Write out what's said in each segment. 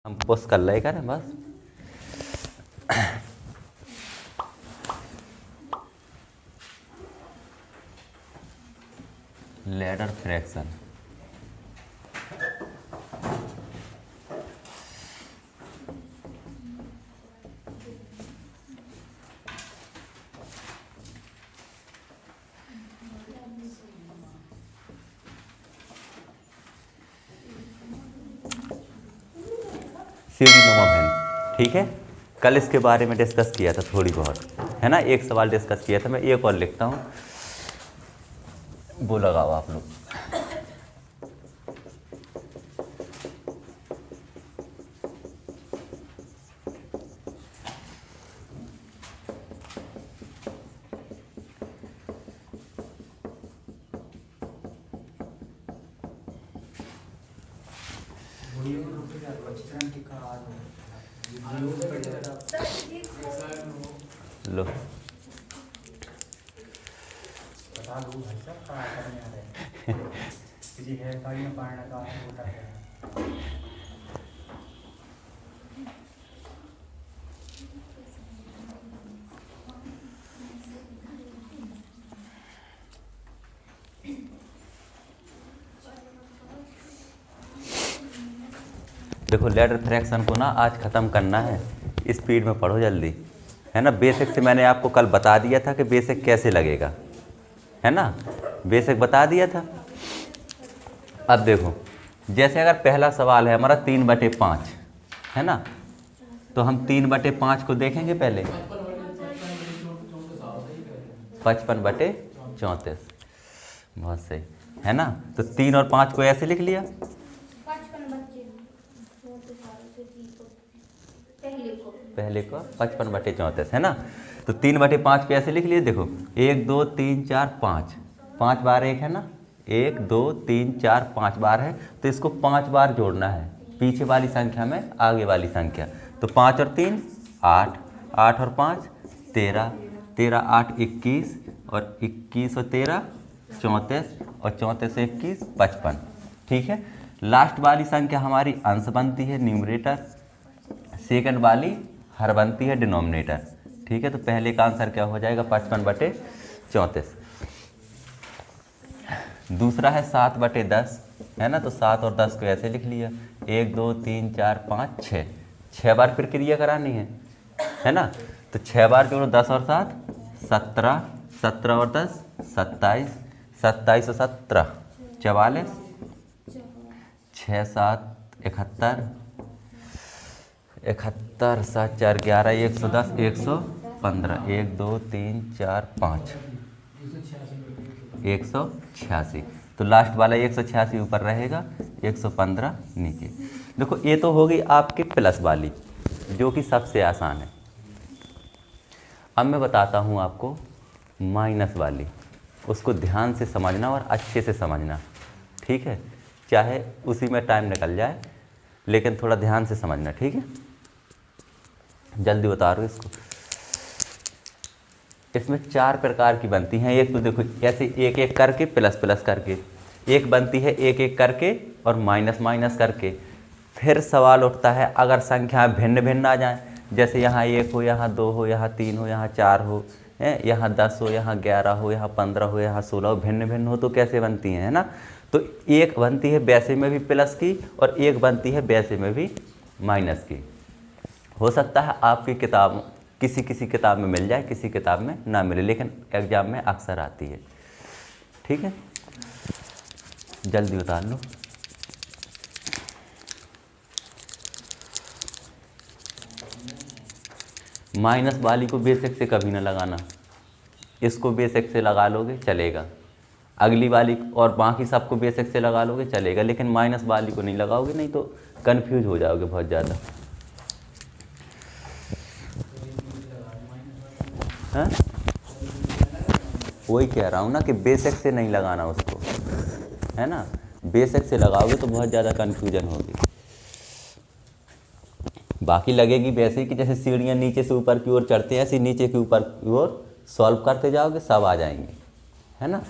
हम पुश कर ले करें बस। लैडर फ्रैक्शन सीढ़ीनुमा वैन, ठीक है। कल इसके बारे में डिस्कस किया था थोड़ी बहुत, है ना। एक सवाल डिस्कस किया था, मैं एक और लिखता हूँ, वो लगाओ आप लोग। लो देखो, लैडर फ्रैक्शन को ना आज ख़त्म करना है, स्पीड में पढ़ो जल्दी, है ना। बेसिक से मैंने आपको कल बता दिया था कि बेसिक कैसे लगेगा, है ना। बेसिक बता दिया था। अब देखो, जैसे अगर पहला सवाल है हमारा 3/5, है ना, तो हम 3/5 को देखेंगे पहले। 55/34, बहुत सही, है ना। तो 3 और 5 को ऐसे लिख लिया, पहले को 55/34, है ना। तो 3/5 पे ऐसे लिख लिए, देखो 1 2 3 4 5, 5 बार 1 है ना, 1 2 3 4 5 बार है, तो इसको 5 बार जोड़ना है, पीछे वाली संख्या में आगे वाली संख्या। तो 5 और 3 8, 8 और 5 13, 13 8 21, और 21 और 13 34, और 34 से 21 55, ठीक है। लास्ट वाली संख्या हमारी अंश बनती है न्यूमरेटर, सेकंड वाली हर बनती है डिनोमिनेटर, ठीक है। तो पहले का आंसर क्या हो जाएगा, 55/34। दूसरा है 7/10, है ना। तो 7 और 10 को ऐसे लिख लिया, 1 2 3 4 5 6, 6 बार प्रक्रिया करानी है ना। तो 6 बार जोड़ो, 10 और 7 17, 17 और 10 27, 27 और 17 44, 6 7 71, 71 7 4 11, 110 115, 1 2 3 4 5 186। तो लास्ट वाला 186 ऊपर रहेगा, 115 नीचे। देखो, ये तो होगी आपकी प्लस वाली, जो कि सबसे आसान है। अब मैं बताता हूँ आपको माइनस वाली, उसको ध्यान से समझना और अच्छे से समझना, ठीक है। चाहे उसी में टाइम निकल जाए, लेकिन थोड़ा ध्यान से समझना, ठीक है। जल्दी बता रहा हूँ इसको। इसमें 4 प्रकार की बनती हैं। एक तो देखो ऐसे एक एक करके, प्लस प्लस करके, एक बनती है एक एक करके और माइनस माइनस करके। फिर सवाल उठता है अगर संख्याएं भिन्न भिन्न आ जाएं, जैसे यहाँ 1 हो, यहाँ 2 हो, यहाँ 3 हो, यहाँ 4 हो, यहाँ 10 हो, यहाँ 11 हो, यहाँ 15 हो, यहाँ 16 हो, भिन्न भिन्न हो, तो कैसे बनती हैं, है ना। तो एक बनती है वैसे में भी प्लस की, और एक बनती है वैसे में भी माइनस की। हो सकता है आपकी किताब किसी किसी किताब में मिल जाए, किसी किताब में ना मिले, लेकिन एग्जाम में अक्सर आती है, ठीक है। जल्दी उतार लो। माइनस वाली को बेसिक से कभी ना लगाना, इसको बेसिक से लगा लोगे चलेगा, अगली वाली और बाकी सबको बेसिक से लगा लोगे चलेगा, लेकिन माइनस वाली को नहीं लगाओगे, नहीं तो कंफ्यूज हो जाओगे बहुत ज़्यादा। हाँ, वही कह रहा हूँ ना कि बेसिक से नहीं लगाना उसको, है ना। बेसिक से लगाओगे तो बहुत ज़्यादा कन्फ्यूजन होगी। बाकी लगेगी वैसे ही कि जैसे सीढ़ियाँ नीचे से ऊपर की ओर चढ़ते हैं, ऐसे नीचे के ऊपर की ओर सॉल्व करते जाओगे, सब आ जाएंगे, है ना।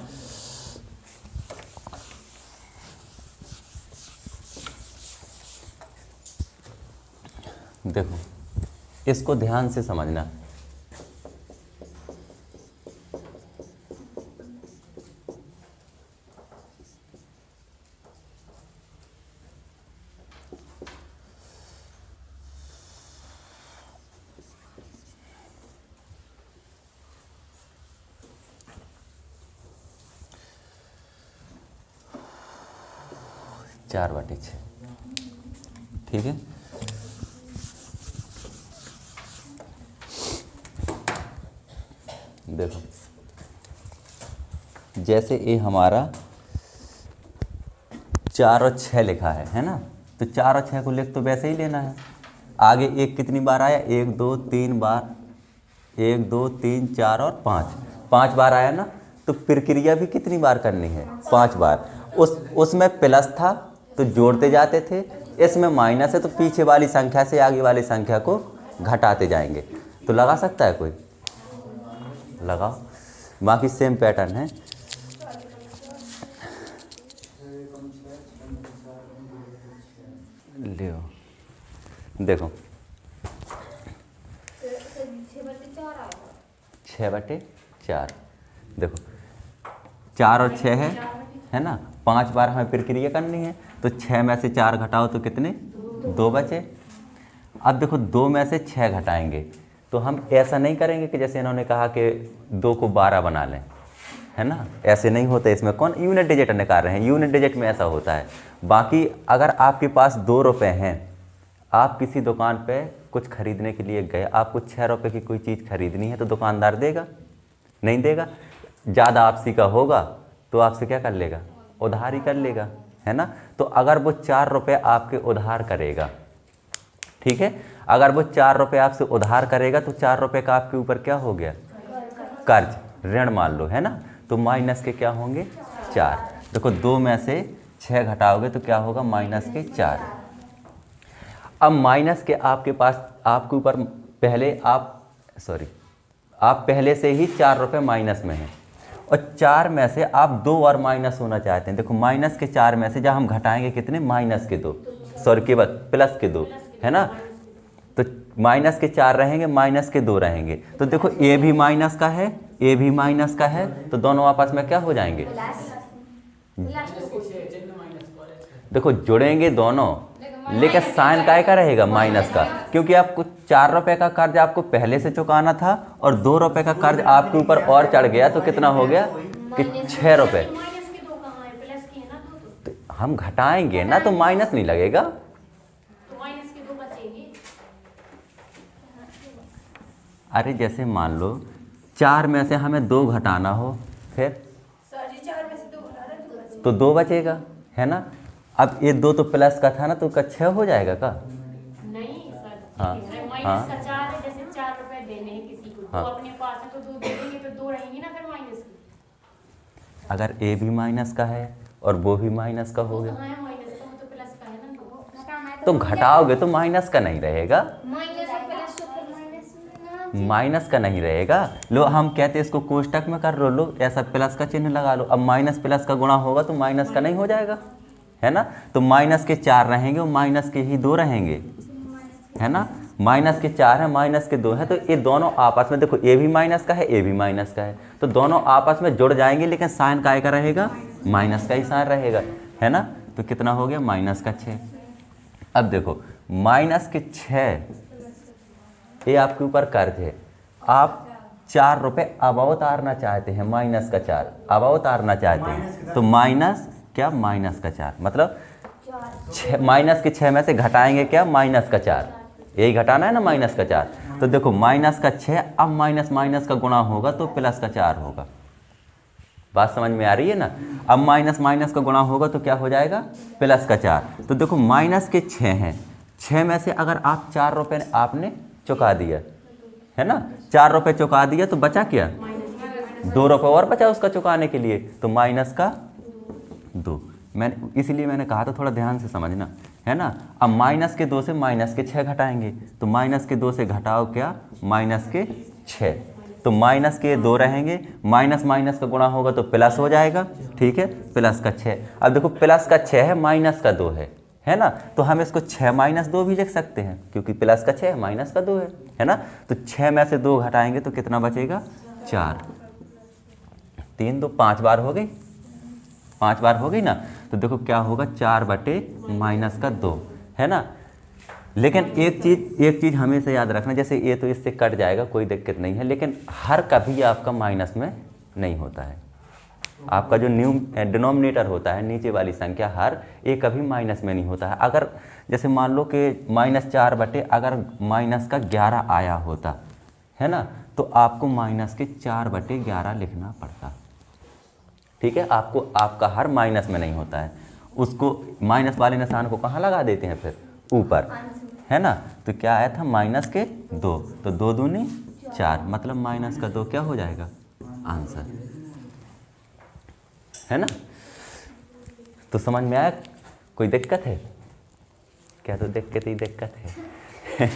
देखो इसको ध्यान से समझना। चार बटे छः, ठीक है। देखो जैसे ये हमारा 4 और 6 लिखा है ना, तो 4 और 6 को लिख तो वैसे ही लेना है। आगे एक कितनी बार आया, 1 2 3 बार, 1 2 3 4 और 5 बार आया ना, तो प्रक्रिया भी कितनी बार करनी है, 5 बार। उसमें प्लस था तो जोड़ते जाते थे, इसमें माइनस है तो पीछे वाली संख्या से आगे वाली संख्या को घटाते जाएंगे। तो लगा सकता है कोई, लगाओ। बाकी सेम पैटर्न है। लियो देखो 6/4, देखो 4 और 6 है ना, 5 बार हमें प्रक्रिया करनी है, तो 6 में से 4 घटाओ तो कितने, 2 बचे। अब देखो 2 में से 6 घटाएंगे, तो हम ऐसा नहीं करेंगे कि जैसे इन्होंने कहा कि 2 को 12 बना लें, है ना, ऐसे नहीं होता। इसमें कौन यूनिट डिजिट निकाल रहे हैं, यूनिट डिजिट में ऐसा होता है। बाकी अगर आपके पास 2 रुपये हैं, आप किसी दुकान पे कुछ खरीदने के लिए गए, आपको 6 रुपये की कोई चीज़ खरीदनी है, तो दुकानदार देगा, नहीं देगा। ज़्यादा आपसी का होगा तो आपसे क्या कर लेगा, उधार ही कर लेगा, है ना। तो अगर वो 4 रुपये आपके उधार करेगा, ठीक है, अगर वो 4 रुपये आपसे उधार करेगा, तो 4 रुपये का आपके ऊपर क्या हो गया, कर्ज, ऋण मान लो, है ना। तो माइनस के क्या होंगे, 4। देखो 2 में से 6 घटाओगे तो क्या होगा, माइनस के 4। अब माइनस के आपके पास, आपके ऊपर पहले आप पहले से ही 4 रुपये माइनस में हैं, और 4 में से आप 2 और माइनस होना चाहते हैं। देखो माइनस के 4 में से जब हम घटाएंगे कितने, माइनस के 2, केवल प्लस के 2, है ना। तो माइनस के 4 रहेंगे, माइनस के 2 रहेंगे। तो देखो ए भी माइनस का है, ए भी माइनस का है, तो दोनों आपस में क्या हो जाएंगे, देखो जुड़ेंगे दोनों, लेकिन साइन काय का रहेगा, माइनस का, क्योंकि आपको 4 रुपये का कर्ज आपको पहले से चुकाना था, और 2 रुपये का कर्ज आपके ऊपर और चढ़ गया, तो कितना हो गया कि 6 रुपये। तो हम घटाएंगे ना, तो माइनस नहीं लगेगा, अरे जैसे मान लो 4 में से हमें 2 घटाना हो, फिर तो 2 बचेगा, है ना। अब ये 2 तो प्लस का था ना, तो 6 हो जाएगा का, नहीं सर, हाँ माइनस का 4 है, जैसे 4 रुपए देने हैं किसी को, हाँ, तो अपने पास है तो 2 दे देंगे, तो 2 रहेंगे ना फिर माइनस की। अगर ए भी माइनस का है और वो भी माइनस का हो गया, माइनस का वो तो प्लस का है ना, तो घटाओगे तो माइनस का नहीं रहेगा, माइनस का नहीं रहेगा। लो हम कहते हैं इसको कोष्टक में कर लो, ऐसा प्लस का चिन्ह लगा लो। अब माइनस प्लस का गुणा होगा तो माइनस का नहीं हो जाएगा, है ना। तो माइनस के 4 रहेंगे और माइनस के ही 2 रहेंगे, है ना। माइनस के 4 है, माइनस के 2 है, तो ये दोनों आपस में, देखो ए भी माइनस का है, ए भी माइनस का है, तो दोनों आपस में जुड़ जाएंगे, लेकिन साइन काय का रहेगा, माइनस का ही साइन रहेगा, है ना। तो कितना हो गया, माइनस का 6। अब देखो माइनस के 6 ये आपके ऊपर कर्ज है, आप 4 रुपये अब उतारना चाहते हैं, माइनस का 4 अब उतारना चाहते हैं, तो माइनस क्या, माइनस का 4, मतलब माइनस के 6 में से घटाएंगे क्या, माइनस का 4, यही घटाना है ना, माइनस का 4। तो देखो माइनस का 6, अब माइनस माइनस का गुणा होगा तो प्लस का 4 होगा, बात समझ में आ रही है ना। अब माइनस माइनस का गुणा होगा तो क्या हो जाएगा, प्लस का 4। तो देखो माइनस के 6 हैं, 6 में से अगर आप 4 रुपये आपने चुका दिया, है ना, 4 रुपये चुका दिया, तो बचा क्या, 2 रुपये और बचा उसका चुकाने के लिए, तो माइनस का 2। इसलिए मैंने कहा था थोड़ा ध्यान से समझना, है ना। अब माइनस के 2 से माइनस के 6 घटाएंगे, तो माइनस के 2 से घटाओ क्या, माइनस के 6, तो माइनस के 2 रहेंगे, माइनस माइनस का गुणा होगा तो प्लस हो जाएगा, ठीक है, प्लस का 6। अब देखो प्लस का 6 है, माइनस का 2 है है ना। तो हम इसको 6 माइनस 2 भी लिख सकते हैं, क्योंकि प्लस का 6 माइनस का 2 है ना। तो 6 में से 2 घटाएंगे तो कितना बचेगा, 4। 3 2 5 बार हो गई, 5 बार हो गई ना। तो देखो क्या होगा, 4 बटे माइनस का 2, है ना। लेकिन एक चीज़ हमेशा याद रखना, जैसे ये तो इससे कट जाएगा, कोई दिक्कत नहीं है, लेकिन हर कभी आपका माइनस में नहीं होता है। आपका जो डिनोमिनेटर होता है, नीचे वाली संख्या, हर एक कभी माइनस में नहीं होता है। अगर जैसे मान लो कि -4 बटे अगर माइनस का 11 आया होता है ना, तो आपको माइनस के 4 बटे 11 लिखना पड़ता। ठीक है, आपका हर माइनस में नहीं होता है। उसको माइनस वाले निशान को कहाँ लगा देते हैं, फिर ऊपर, है ना। तो क्या आया था, माइनस के 2, तो 2 दूनी 4, मतलब माइनस का 2 क्या हो जाएगा, आंसर, है ना। तो समझ में आया, कोई दिक्कत है क्या, तो दिक्कत ही दिक्कत है।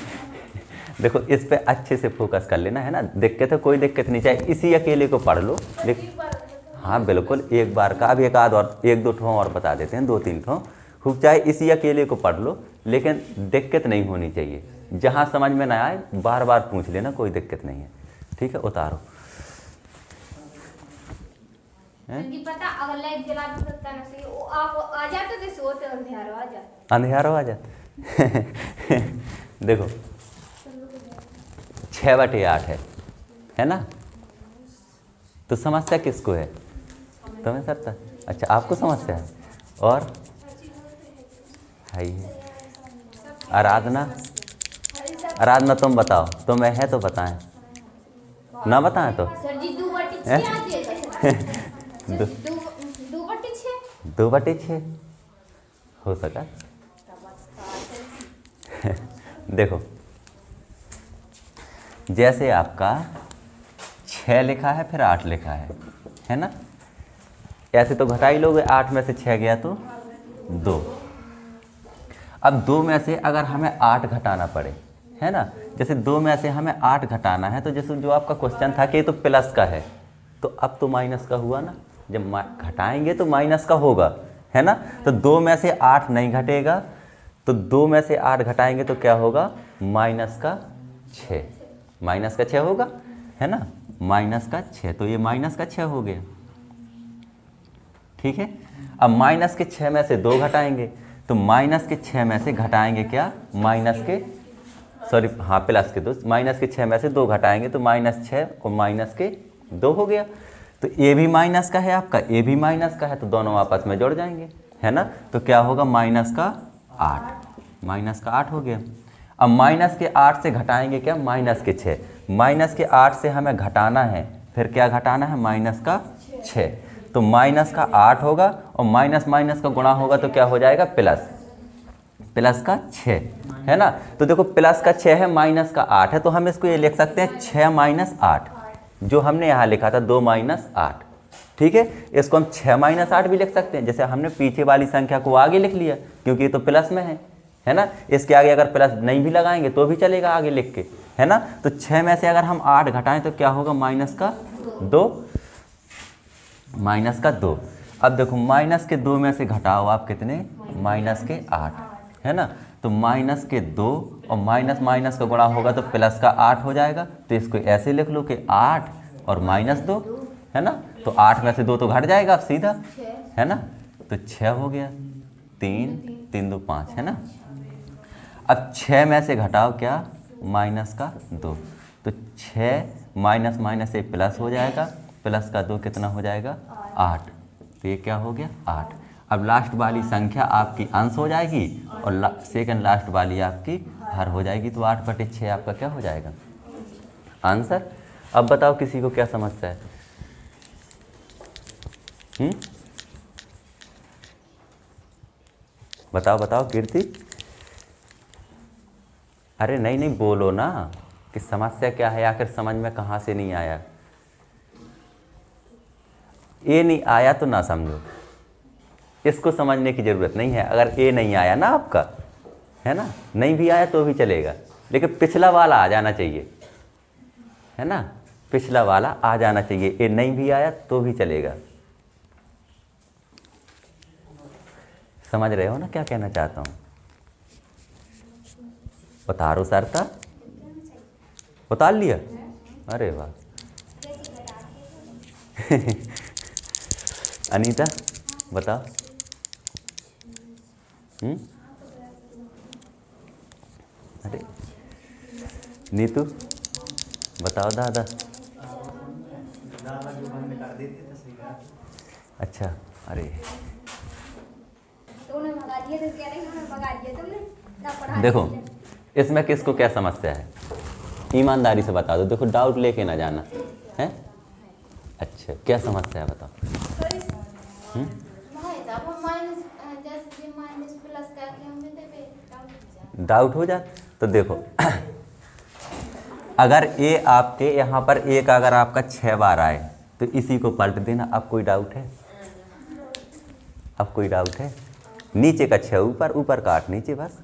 देखो इस पे अच्छे से फोकस कर लेना, है ना। दिक्कत है, कोई दिक्कत नहीं, चाहे इसी अकेले को पढ़ लो, हाँ बिल्कुल, एक बार का। अब एक दो ठों और बता देते हैं, 2-3 ठों खूब, चाहे इसी अकेले को पढ़ लो, लेकिन दिक्कत नहीं होनी चाहिए। जहाँ समझ में ना आए बार बार पूछ लेना, कोई दिक्कत नहीं है। ठीक है, उतारो। पता अगर लाइट जला भी सकता ना सही, वो आप आ जाते थे, सोते अंधेरा आ जाता, अंधेरा आ जाता। देखो 6 बटे 8 है ना। तो समस्या किसको है, तुम्हें सर? अच्छा, आपको समस्या है, और है आराधना तुम बताओ, तुम्हें है तो बताएं, ना बताएं तो सर जी 2 बटे 6 आ जाएगा। 2 बटे 6 हो सका। देखो जैसे आपका 6 लिखा है, फिर 8 लिखा है ना। ऐसे तो घटा ही लोगे, 8 में से 6 गया तो 2। अब 2 में से अगर हमें 8 घटाना पड़े, है ना, जैसे 2 में से हमें 8 घटाना है, तो जैसे जो आपका क्वेश्चन था कि ये तो प्लस का है, तो अब तो माइनस का हुआ ना। जब घटाएंगे तो माइनस का होगा, है ना। तो 2 में से 8 नहीं घटेगा, तो 2 में से 8 घटाएंगे तो क्या होगा, माइनस का 6, माइनस का 6 होगा, है ना, माइनस का 6। तो ये माइनस का 6 हो गया। ठीक है, अब माइनस के 6 में से 2 घटाएंगे, तो माइनस के 6 में से घटाएंगे क्या, प्लस के 2, माइनस के 6 में से 2 घटाएंगे तो -6 और माइनस के 2 हो गया। तो ये भी माइनस का है आपका, ये भी माइनस का है, तो दोनों आपस में जुड़ जाएंगे, है ना। तो क्या होगा, माइनस का 8 हो गया। अब माइनस के 8 से घटाएंगे क्या, माइनस के 6, माइनस के 8 से हमें घटाना है, फिर क्या घटाना है, माइनस का 6, तो माइनस का 8 होगा, और माइनस माइनस का गुणा होगा तो क्या हो जाएगा, प्लस का 6, है ना। तो देखो प्लस का 6 है, माइनस का 8 है, तो हम इसको ये लिख सकते हैं 6 माइनस 8, जो हमने यहाँ लिखा था 2 माइनस 8। ठीक है, इसको हम 6 माइनस 8 भी लिख सकते हैं, जैसे हमने पीछे वाली संख्या को आगे लिख लिया, क्योंकि ये तो प्लस में है ना। इसके आगे अगर प्लस नहीं भी लगाएंगे तो भी चलेगा आगे लिख के, है ना। तो 6 में से अगर हम 8 घटाएं तो क्या होगा, माइनस का 2। अब देखो माइनस के 2 में से घटाओ आप कितने, माइनस के 8, है ना। तो माइनस के 2 और माइनस माइनस का गुणा होगा तो प्लस का 8 हो जाएगा। तो इसको ऐसे लिख लो कि 8 और -2, है ना। तो 8 में से 2 तो घट जाएगा अब सीधा, है ना। तो 6 हो गया, 3 3 2 5, है ना। अब 6 में से घटाओ क्या, माइनस का 2, तो 6 माइनस माइनस से प्लस हो जाएगा, प्लस का 2 कितना हो जाएगा, 8। तो ये क्या हो गया, 8। अब लास्ट वाली संख्या आपकी अंश हो जाएगी, और सेकंड लास्ट वाली आपकी हर हो जाएगी। तो 8 बटे 6 आपका क्या हो जाएगा, आंसर। अब बताओ किसी को क्या समस्या है? बताओ कीर्ति। अरे नहीं बोलो ना कि समस्या क्या है, आखिर समझ में कहाँ से नहीं आया। ये नहीं आया तो ना समझो, इसको समझने की ज़रूरत नहीं है। अगर ए नहीं आया ना आपका, है ना, नहीं भी आया तो भी चलेगा, लेकिन पिछला वाला आ जाना चाहिए, है ना, पिछला वाला आ जाना चाहिए। ए नहीं भी आया तो भी चलेगा। समझ रहे हो ना क्या कहना चाहता हूँ? उतारो सरता, उतार लिया, अरे वाह। अनीता बताओ। अरे नीतू बताओ दादा। अच्छा, अरे तो उन्हें भगा दिया, तो कह रहे हैं उन्हें भगा दिया तुमने ना पढ़ा। देखो इसमें किसको क्या समस्या है, ईमानदारी से बता दो। देखो डाउट लेके ना जाना है। अच्छा क्या समस्या है बताओ। डाउट हो जाता तो देखो अगर ए आपके यहाँ पर एक अगर आपका 6 बार आए तो इसी को पलट देना। अब कोई डाउट है? अब कोई डाउट है? नीचे का 6 ऊपर, ऊपर का 8 नीचे, बस।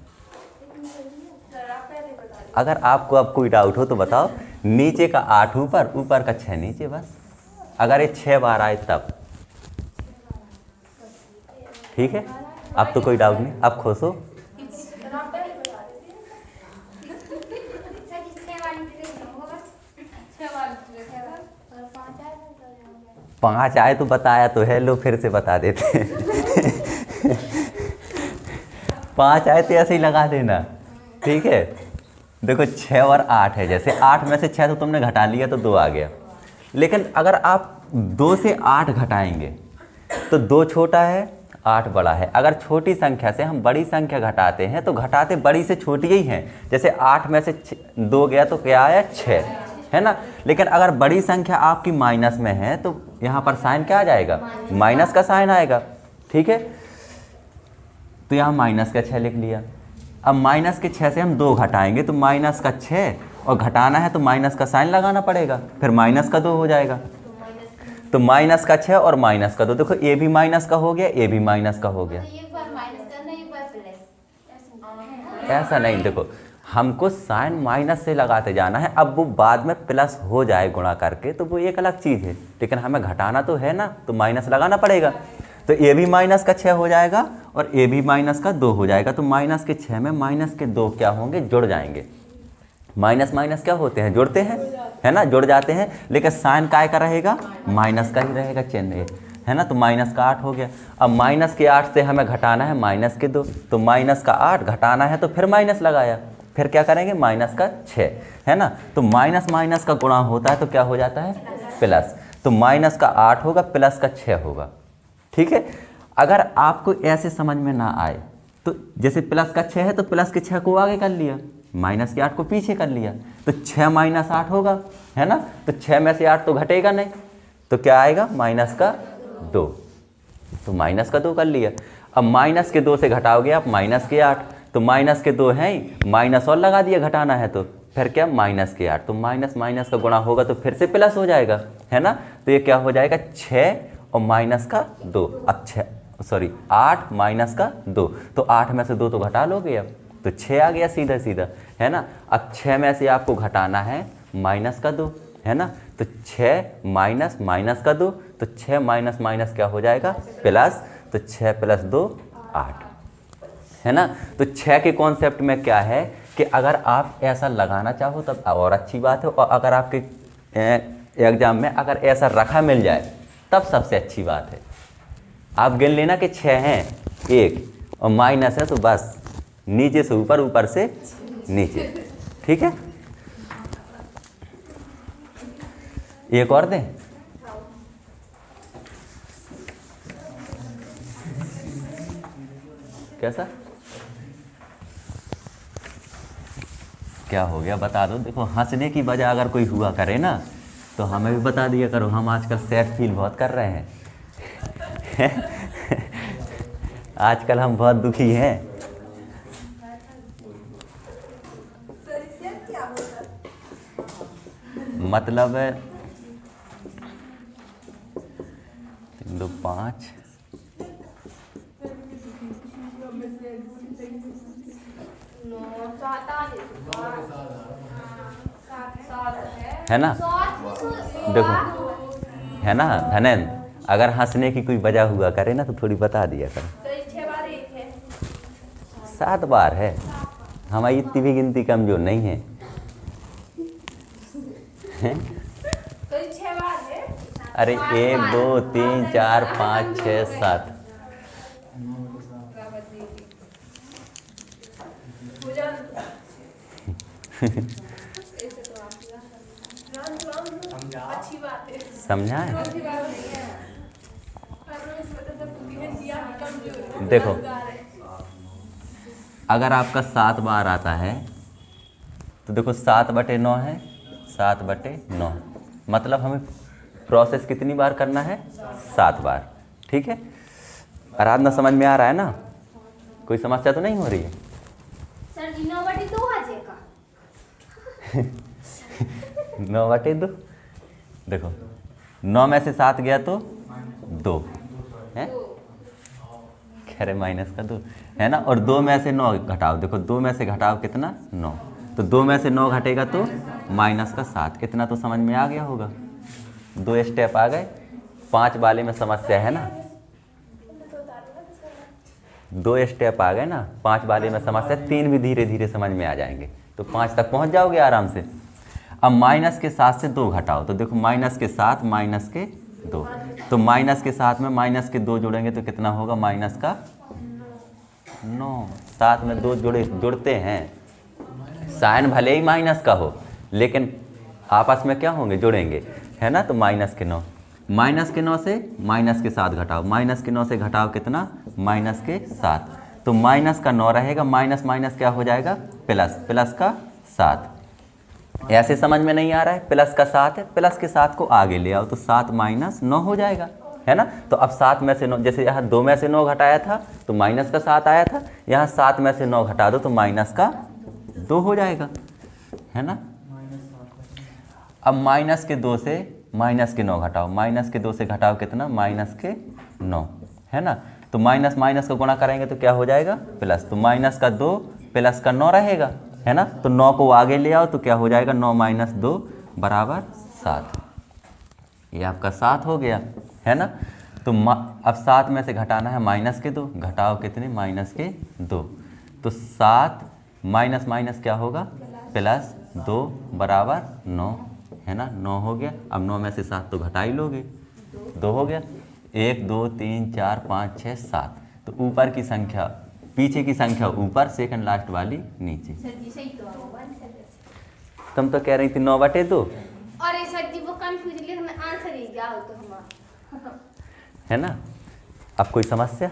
अगर आपको अब कोई डाउट हो तो बताओ। नीचे का 8 ऊपर, ऊपर का 6 नीचे, बस। अगर ये 6 बार आए तब ठीक है। अब तो कोई डाउट नहीं, अब खुश हो। पाँच आए तो बताया तो है, लो फिर से बता देते हैं। 5 आए तो ऐसे ही लगा देना, ठीक है। देखो 6 और 8 है, जैसे 8 में से 6 तो तुमने घटा लिया तो 2 आ गया। लेकिन अगर आप 2 से 8 घटाएंगे तो 2 छोटा है, 8 बड़ा है। अगर छोटी संख्या से हम बड़ी संख्या घटाते हैं तो घटाते बड़ी से छोटी ही हैं। जैसे 8 में से 2 गया तो क्या आया, 6, है ना। लेकिन अगर बड़ी संख्या आपकी माइनस में है तो यहाँ पर साइन क्या आ जाएगा, माइनस का साइन आएगा, ठीक है। तो यहाँ माइनस का 6 लिख लिया। अब माइनस के 6 से हम 2 घटाएंगे तो माइनस का 6, और घटाना है तो माइनस का साइन लगाना पड़ेगा, फिर माइनस का 2 हो जाएगा। तो माइनस का 6 और माइनस का 2, देखो ये भी माइनस का हो गया, ये भी माइनस का हो गया। ऐसा नहीं, देखो हमको साइन माइनस से लगाते जाना है। अब वो बाद में प्लस हो जाए गुणा करके तो वो एक अलग चीज़ है, लेकिन हमें घटाना तो है ना, तो माइनस लगाना पड़ेगा। तो ये भी माइनस का 6 हो जाएगा और ये भी माइनस का 2 हो जाएगा। तो माइनस के 6 में माइनस के 2 क्या होंगे, जुड़ जाएंगे। माइनस माइनस क्या होते हैं, जुड़ते हैं, है ना, जुड़ जाते हैं। लेकिन साइन काय का रहेगा, माइनस का ही रहेगा चिन्ह, है ना। तो माइनस का 8 हो गया। अब माइनस के 8 से हमें घटाना है माइनस के 2, तो माइनस का 8 घटाना है तो फिर माइनस लगाया, फिर क्या करेंगे, माइनस का 6, है ना। तो माइनस माइनस का गुणा होता है तो क्या हो जाता है, प्लस। तो माइनस का 8 होगा, प्लस का 6 होगा, ठीक है। अगर आपको ऐसे समझ में ना आए तो जैसे प्लस का 6 है तो प्लस के 6 को आगे कर लिया, माइनस के 8 को पीछे कर लिया, तो 6 माइनस 8 होगा, है ना। तो 6 में से 8 तो घटेगा नहीं, तो क्या आएगा, माइनस का 2। तो माइनस का 2 कर लिया। अब माइनस के 2 से घटाओगे आप माइनस के 8, तो माइनस के 2 हैं ही, माइनस और लगा दिया घटाना है तो फिर क्या, माइनस के 8। तो माइनस माइनस का गुणा होगा तो फिर से प्लस हो जाएगा, है ना। तो ये क्या हो जाएगा, 6 और माइनस का 2। अब 8 माइनस का 2, तो 8 में से 2 तो घटा लोगे अब, तो 6 आ गया सीधा सीधा, है ना। अब 6 में से आपको घटाना है माइनस का 2, है ना। तो 6 माइनस माइनस का 2, तो 6 माइनस माइनस क्या हो जाएगा, प्लस। तो 6 प्लस 2 8, है ना। तो 6 के कॉन्सेप्ट में क्या है कि अगर आप ऐसा लगाना चाहो तब और अच्छी बात है, और अगर आपके एग्जाम में अगर ऐसा रखा मिल जाए तब सबसे अच्छी बात है। आप गिन लेना कि 6 हैं 1 और माइनस है तो बस नीचे से ऊपर, ऊपर से नीचे, ठीक है। एक और दें, कैसा, क्या हो गया बता दो। देखो हंसने की वजह अगर कोई हुआ करे ना तो हमें भी बता दिया करो, हम आजकल सैड फील बहुत कर रहे हैं। आजकल हम बहुत दुखी हैं। मतलब 3 2 5 है ना। देखो है ना धनेन्द्र, अगर हंसने की कोई वजह हुआ करे ना तो थोड़ी बता दिया करो। 6 बार 1 है, 7 बार है, हमारी इतनी भी गिनती कमजोर नहीं है, हैं? तो 6 बार है। अरे 1 2 3 4 5 6 7। अच्छी बात है। समझा है? देखो अगर आपका 7 बार आता है तो देखो 7/9 है, 7/9 मतलब हमें प्रोसेस कितनी बार करना है? 7 बार। ठीक है, आराधना समझ में आ रहा है ना? कोई समस्या तो नहीं हो रही है? सर जी 9/2 आ जाएगा। 9/2 देखो 9 में से 7 गया तो 2 है, कह रहे माइनस का 2 है ना, और 2 में से 9 घटाओ, देखो 2 में से घटाओ कितना? 9, तो 2 में से 9 घटेगा तो माइनस का 7। इतना तो समझ में आ गया होगा। 2 स्टेप आ गए। 5 वाले में समस्या है ना, 2 स्टेप आ गए ना, 5 वाले में समस्या, 3 भी धीरे धीरे समझ में आ जाएंगे, तो 5 तक पहुंच जाओगे आराम से। अब माइनस के 7 से 2 घटाओ, तो देखो माइनस के 7 माइनस के 2, तो माइनस के 7 में माइनस के 2 जोड़ेंगे तो कितना होगा? माइनस का 9। 7 में 2 जुड़ते हैं, साइन भले ही माइनस का हो लेकिन आपस में क्या होंगे? जुड़ेंगे, है ना। तो माइनस के 9, माइनस के 9 से माइनस के 7 घटाओ, माइनस के 9 से घटाओ कितना? माइनस के 7, तो माइनस का 9 रहेगा, माइनस माइनस क्या हो जाएगा? प्लस, प्लस का 7। ऐसे समझ में नहीं आ रहा है? प्लस का 7 है, प्लस के 7 को आगे ले आओ तो 7 माइनस 9 हो जाएगा, है ना। तो अब 7 में से 9, जैसे यहाँ 2 में से 9 घटाया था तो माइनस का 7 आया था, यहाँ 7 में से 9 घटा दो तो माइनस का 2 हो जाएगा, है ना। अब माइनस के 2 से माइनस के 9 घटाओ, माइनस के 2 से घटाओ कितना? माइनस के 9, है ना। तो माइनस माइनस को गुणा करेंगे तो क्या हो जाएगा? प्लस, तो माइनस का 2 प्लस का 9 रहेगा, है ना। तो 9 को आगे ले आओ तो क्या हो जाएगा? 9 माइनस 2 बराबर 7। ये आपका 7 हो गया, है ना। तो अब 7 में से घटाना है माइनस के 2, घटाओ कितने? माइनस के 2, तो 7 माइनस माइनस क्या होगा? प्लस 2 बराबर 9, है ना। 9 हो गया। अब 9 में से 7 तो घटा ही लोगे, 2 हो गया। 1 2 3 4 5 6 7, तो ऊपर की संख्या, पीछे की संख्या ऊपर, सेकंड लास्ट वाली नीचे। सर जी सही तो होगा सर। तुम तो कह रही थी 9/2, अरे सर जी वो कंफ्यूज लिखना आंसर ही क्या हो तो हमारा, है ना। अब कोई समस्या?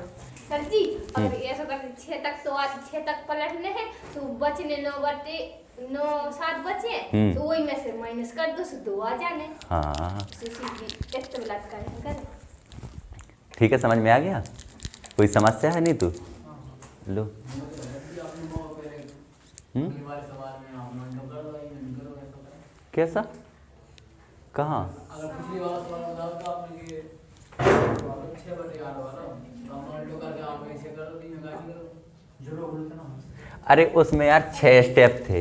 सर जी अगर ऐसा कर 6 तक तो आज 6 तक पलटने हैं तो बचने 9/9 7 बचे, तो वही में से माइनस कर दो, 2 आ जाने। हाँ करें। ठीक है, समझ में आ गया। कोई समस्या है? नहीं तो लो। कैसा? कहाँ? अरे उसमें यार 6 स्टेप थे,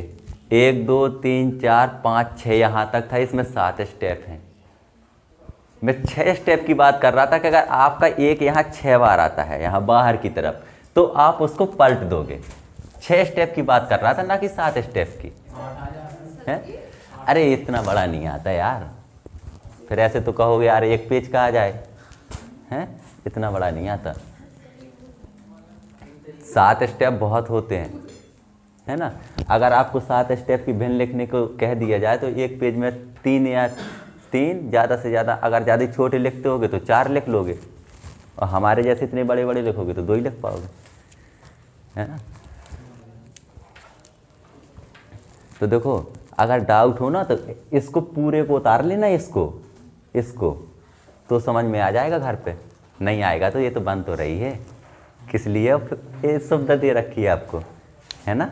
1 2 3 4 5 6 यहाँ तक था, इसमें 7 स्टेप हैं। मैं 6 स्टेप की बात कर रहा था कि अगर आपका एक यहाँ 6 बार आता है यहाँ बाहर की तरफ तो आप उसको पलट दोगे। 6 स्टेप की बात कर रहा था, ना कि 7 स्टेप की, है। अरे इतना बड़ा नहीं आता यार, फिर ऐसे तो कहोगे यार 1 पेज का आ जाए, हैं, इतना बड़ा नहीं आता। 7 स्टेप बहुत होते हैं, है ना। अगर आपको 7 स्टेप की भिन्न लिखने को कह दिया जाए तो 1 पेज में 3 या 3 ज़्यादा से ज़्यादा, अगर ज़्यादा छोटे लिखते होगे तो 4 लिख लोगे, और हमारे जैसे इतने बड़े बड़े लिखोगे तो 2 ही लिख पाओगे, है ना। तो देखो अगर डाउट हो ना तो इसको पूरे को उतार लेना, इसको तो समझ में आ जाएगा। घर पे नहीं आएगा तो ये तो बंद तो रही है, किस लिए ये सुविधा दे रखी है आपको, है ना।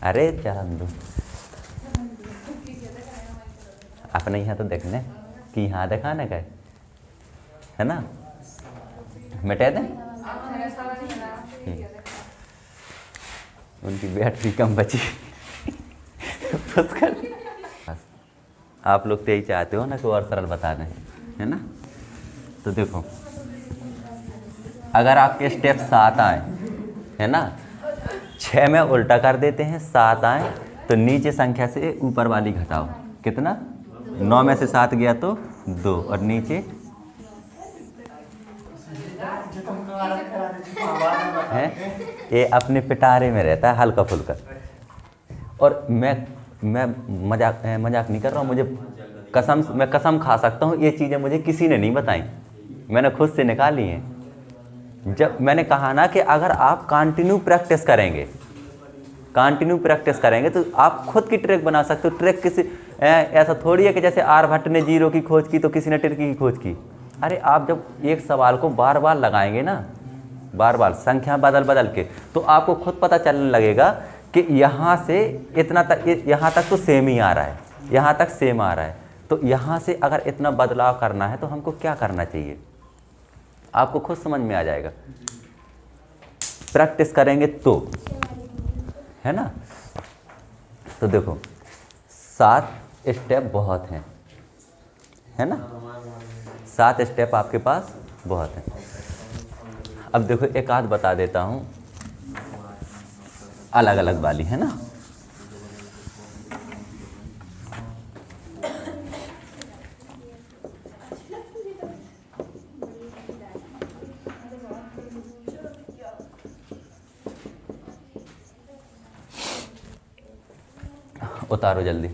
अरे चरण दो अपने यहाँ तो देखने कि यहाँ दिखाने का है ना, मिटा दें। उनकी बैटरी कम बची। आप लोग तो यही चाहते हो ना कि और सरल बता दें, है ना। तो देखो अगर आपके स्टेप 7 आए है ना। 6 में उल्टा कर देते हैं, 7 आए तो नीचे संख्या से ऊपर वाली घटाओ, कितना 9 में से 7 गया तो 2 और नीचे है ये अपने पिटारे में रहता है हल्का फुल्का। और मैं मजाक नहीं कर रहा हूँ, मुझे मैं कसम खा सकता हूँ ये चीज़ें मुझे किसी ने नहीं बताई, मैंने खुद से निकाली हैं। जब मैंने कहा ना कि अगर आप कंटिन्यू प्रैक्टिस करेंगे तो आप खुद की ट्रिक बना सकते हो। ट्रिक किसी ऐसा थोड़ी है कि जैसे आर्यभट्ट ने जीरो की खोज की तो किसी ने ट्रिक की खोज की। अरे आप जब एक सवाल को बार बार लगाएंगे ना, बार बार संख्या बदल के, तो आपको खुद पता चलने लगेगा कि यहाँ से इतना तक, यहाँ तक तो सेम ही आ रहा है, यहाँ तक सेम आ रहा है, तो यहाँ से अगर इतना बदलाव करना है तो हमको क्या करना चाहिए, आपको खुद समझ में आ जाएगा। प्रैक्टिस करेंगे तो, है ना। तो देखो 7 स्टेप बहुत हैं, है ना, 7 स्टेप आपके पास बहुत हैं। अब देखो एक आध बता देता हूँ अलग अलग वाली, है ना। उतारो जल्दी।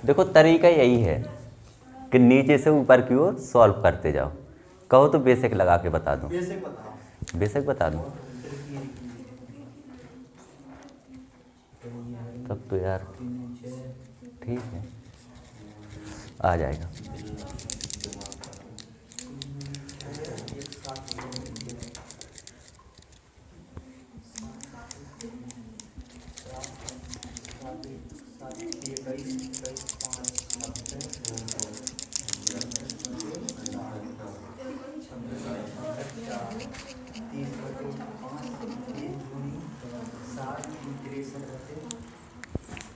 देखो तरीका यही है कि नीचे से ऊपर की ओर सॉल्व करते जाओ। कहो तो बेसिक लगा के बता दूं। बेसिक बता दूं तब तो यार ठीक है, आ जाएगा।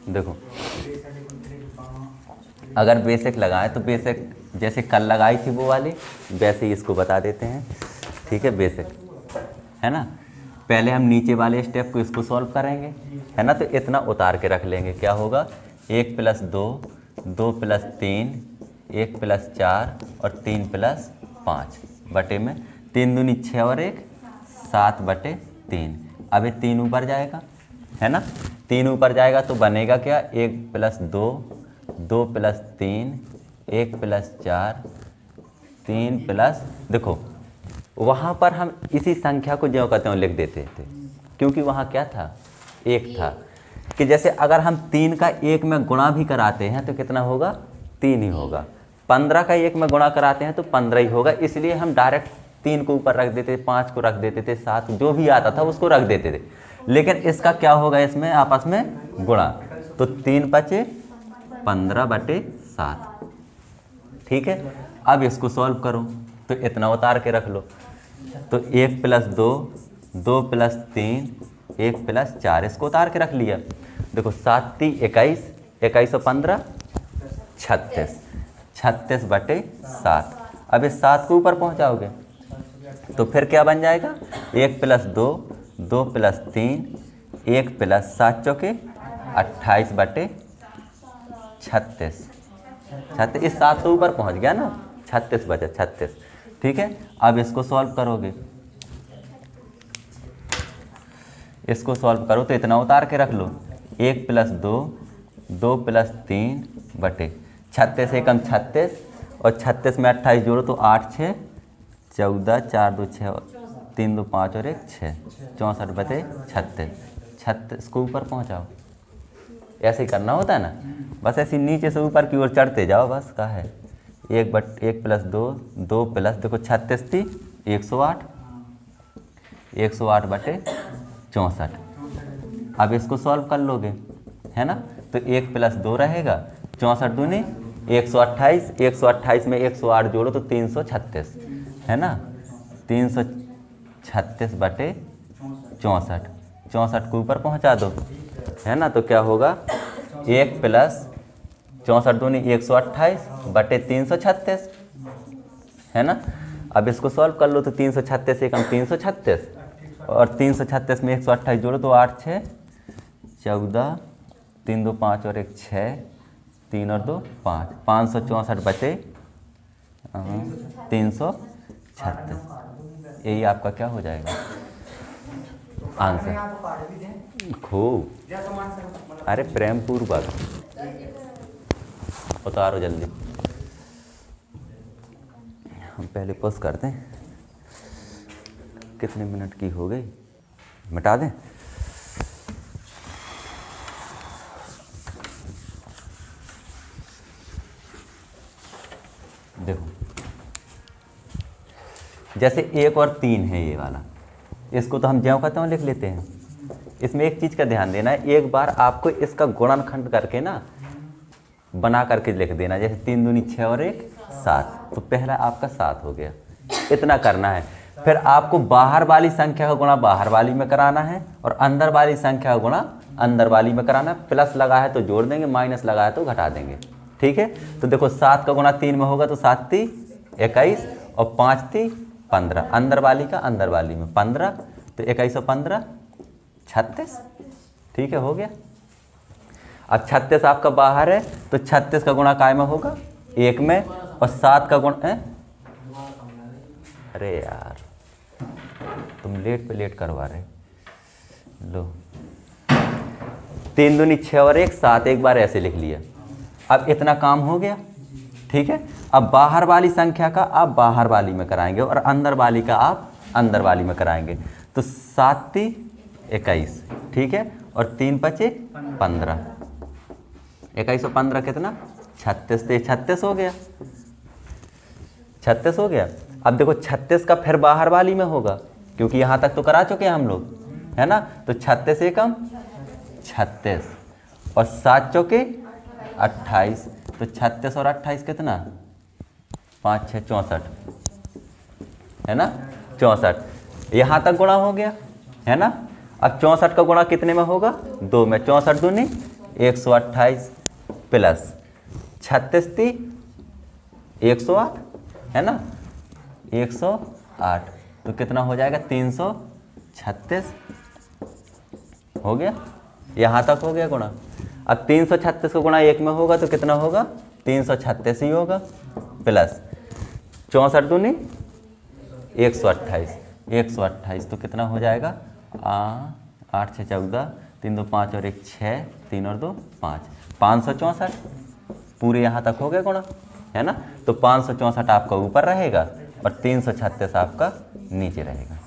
देखो अगर बेसिक लगाए तो बेसिक जैसे कल लगाई थी वो वाली, वैसे ही इसको बता देते हैं, ठीक है। बेसिक है ना, पहले हम नीचे वाले स्टेप को इसको सॉल्व करेंगे, है ना। तो इतना उतार के रख लेंगे, क्या होगा 1 + 2, 2 + 3, 1 + 4 और 3 + 5 बटे में 3 दूनी 6 और 1 7/3। अब ये 3 ऊपर जाएगा, है ना, 3 ऊपर जाएगा तो बनेगा क्या 1 + 2, 2 + 3, 1 + 4, 3 + देखो वहाँ पर हम इसी संख्या को ज्यों का त्यों लिख देते थे, क्योंकि वहाँ क्या था 1 था। कि जैसे अगर हम 3 का 1 में गुणा भी कराते हैं तो कितना होगा 3 ही होगा। 15 का 1 में गुणा कराते हैं तो 15 ही होगा। इसलिए हम डायरेक्ट 3 को ऊपर रख देते थे, 5 को रख देते थे, 7 जो भी आता था उसको रख देते थे। लेकिन इसका क्या होगा, इसमें आपस में गुणा, तो 3 × 5 = 15/7, ठीक है। अब इसको सॉल्व करो तो इतना उतार के रख लो, तो 1 + 2, 2 + 3, 1 + 4 इसको उतार के रख लिया। देखो 7 × 3 = 21, 21 और 15 = 36, 36/7। अब इस 7 को ऊपर पहुंचाओगे तो फिर क्या बन जाएगा 1 + 2, 2 + 3, 1 + 7 चौके 28/36। इस 7 तो ऊपर पहुंच गया ना, 36 बचा 36, ठीक है। अब इसको सॉल्व करोगे, इसको सॉल्व करो तो इतना उतार के रख लो 1 + 2, 2 + 3 बटे 36 एकम 36 और 36 में 28 जोड़ो तो 8 × 6 = 14, 4 × 2 = 6, 3 × 2 = 5 और 1 = 6, 64/36। 36 को ऊपर पहुंचाओ, ऐसे ही करना होता है ना, बस ऐसे नीचे से ऊपर की ओर चढ़ते जाओ, बस का है 1 + 2, 2 + देखो 36 थी 108, 108/64। अब इसको सॉल्व कर लोगे, है ना, तो 1 + 2 रहेगा 64 दूनी 128, 128 में 108 जोड़ो तो 336, है ना, 336/64, 64 को ऊपर पहुंचा दो, है ना। तो क्या होगा 1 + 64 दूनी 128/336, है ना। अब इसको सॉल्व कर लो तो 336 एकम 336 और 336 में 128 जोड़ो तो 8 6 14, 3 2 5 और 1 6, 3 और 2 5, 564 बचे 336। यही आपका क्या हो जाएगा आंसर। खूब, अरे प्रेम पूर्वक उतारो जल्दी। हम पहले पॉज करते हैं। कितने मिनट की हो गई, मिटा दें। देखो जैसे 1 और 3 है ये वाला, इसको तो हम ज्यों का त्यों लिख लेते हैं। इसमें एक चीज़ का ध्यान देना है, एक बार आपको इसका गुणनखंड करके ना बना करके लिख देना। जैसे 3 दूनी 6 और 1 7, तो पहला आपका 7 हो गया। इतना करना है। फिर आपको बाहर वाली संख्या का गुणा बाहर वाली में कराना है और अंदर वाली संख्या का गुणा अंदर वाली में कराना है। प्लस लगा है तो जोड़ देंगे, माइनस लगा है तो घटा देंगे। ठीक है, तो देखो 7 का गुणा 3 में होगा तो 7 3 21 और 5 3 15, अंदर वाली का अंदर वाली में 15, तो 21 और 15 36। ठीक है, हो गया। अब 36 आपका बाहर है तो 36 का गुणा काय में होगा 1 में, और 7 का गुणा है। अरे यार तुम लेट पे लेट करवा रहे। लो 3 दूनी 6 और 1 7, एक बार ऐसे लिख लिया। अब इतना काम हो गया। ठीक है, अब बाहर वाली संख्या का आप बाहर वाली में कराएंगे और अंदर वाली का आप अंदर वाली में कराएंगे। तो 7 3 21, ठीक है, और 3 5 15, 21 और 15 कितना 36, तो 36 हो गया। 36 हो गया। अब देखो 36 का फिर बाहर वाली में होगा, क्योंकि यहाँ तक तो करा चुके हैं हम लोग, है ना। तो 36 एकम 36 और 7 चौके 28, तो 36 और 28 कितना 5 6 64, है ना 64। यहाँ तक गुणा हो गया, है ना। अब 64 का गुणा कितने में होगा 2 में, 64 दूनी 128 प्लस 36 3 108, है ना 108, तो कितना हो जाएगा 336। हो गया, यहाँ तक हो गया गुणा। अब 336 का गुणा 1 में होगा तो कितना होगा 336 ही होगा, प्लस 64 दूनी 128, 128, तो कितना हो जाएगा 8 6 14, 3 2 5 और 1 6, 3 और 2 5, 564 पूरे यहाँ तक हो गया गुणा, है ना। तो 564 आपका ऊपर रहेगा और 336 आपका नीचे रहेगा।